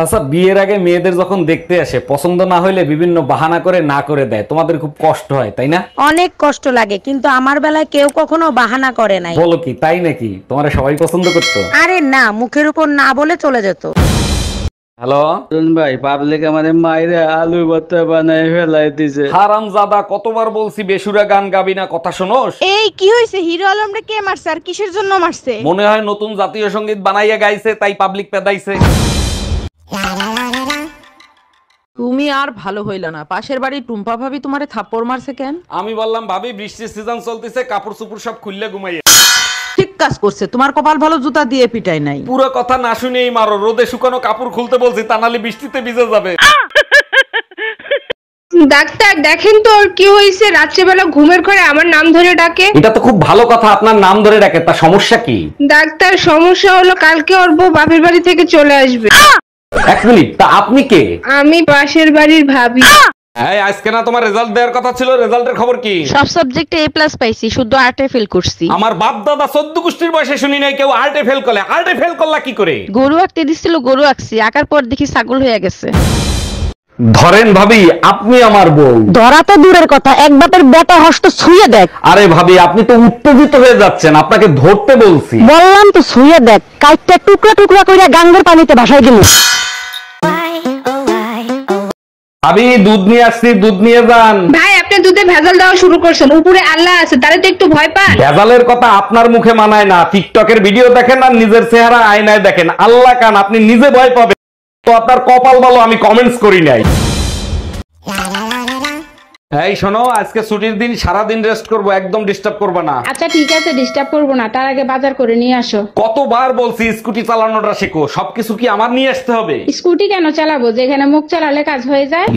আচ্ছা, বিয়ের আগে মেয়েদের যখন দেখতে আসে পছন্দ না হইলে বিভিন্ন বাহানা করে না করে দেয়, তোমাদের খুব কষ্ট হয় তাই না? অনেক কষ্ট লাগে, কিন্তু আমার বেলায় কেউ কখনো বাহানা করে নাই। বলো কি, তাই নাকি? তোমার সবাই পছন্দ করতো? আরে না, মুখের উপর না বলে চলে যেত। হ্যালো, ভাই পাবলিক আমাদের মাইরে আলু ভর্তা বানায় ফেলাই দিছে। হারামজাদা, কতবার বলছি বেসুরা গান গাবি না, কথা শোনোস? এই কি হয়েছে? হিরো আলমরে কে মারছে আর কিসের জন্য মারছে? মনে হয় নতুন জাতীয় সঙ্গীত বানাইয়া গাইছে, তাই পাবলিক পেদাইছে। তুমি আর ভালো হইল না, পাশের বাড়ি টুম্পা ভাবি তোমারে থাপ্পড় মারছে কেন? আমি বললাম ভাবি বৃষ্টির সিজন চলতেছে, কাপড় চুপড় সব খুললে ঘুমাইয়া। ঠিক কাজ করছে, তোমার কপাল ভালো জুতা দিয়ে পিটাই নাই। পুরো কথা না শুনেই মারো, রোদে শুকানো কাপড় খুলতে বলছি, তা নাহলে বৃষ্টিতে ভিজে যাবে। ডাক্তার দেখেন তো ওর কি হয়েছে, রাত্রেবেলা ঘুমের ঘরে আমার নাম ধরে ডাকে। এটা তো খুব ভালো কথা, আপনার নাম ধরে ডাকে, তা সমস্যা কি? ডাক্তার সমস্যা হলো কালকে ওর বউ বাপের বাড়ি থেকে চলে আসবে। এক মিনিট, তা আপনি কে? আমি পাশের বাড়ির ভাবি। এই আজকে না তোমার রেজাল্ট দেওয়ার কথা ছিল, রেজাল্টের খবর কি? সব সাবজেক্টে এ প্লাস পাইছি, শুধু আর্টে ফেল করছি। আমার বাপ দাদা 14 গোষ্ঠীর বয়সে শুনি নাই কেউ আর্টে ফেল করে। আর্টে ফেল করলা কি করে? গরু আঁকতে দিছিল, গরু আঁকছি, আঁকার পর দেখি ছাগল হয়ে গেছে। ধরেন ভাবি, আপনি আমার বউ। ধরা তো দূরের কথা, এক বাপের বেটা হস্ত ছুঁয়ে দেখ। আরে ভাবি, আপনি তো উত্তেজিত হয়ে যাচ্ছেন, আপনাকে ধরতে বলছি। বললাম তো ছুঁয়ে দেখ, কাইটটা টুকরা টুকরা কইরা গাঙ্গের পানিতে ভাসাই দিল। ভাবি, দুধ নিয়ে আসছি, দুধ নিয়ে যান। ভাই আপনি দুধে ভেজাল দেওয়া শুরু করছেন, উপরে আল্লাহ আছে, তারে তো একটু ভয় পান। ভেজালের কথা আপনার মুখে মানায় না। টিকটকের ভিডিও দেখেন আর নিজের চেহারা আয়নায় দেখেন, আল্লাহ কান, আপনি নিজে ভয় পাবেন। তো আপনার কপাল ভালো আমি কমেন্টস করি নাই। এই শোনো, আজকে ছুটির দিন, সারাদিন রেস্ট করব, একদম ডিস্টার্ব করবে না। আচ্ছা ঠিক আছে, ডিস্টার্ব করবো না, তার আগে বাজার করে নিয়ে আসো। কতবার বলছি স্কুটি চালানোটা শেখো, সবকিছু কি আমার নিয়ে আসতে হবে? স্কুটি কেন চালাবো, যেখানে মুখ চালালে কাজ হয়ে যায়।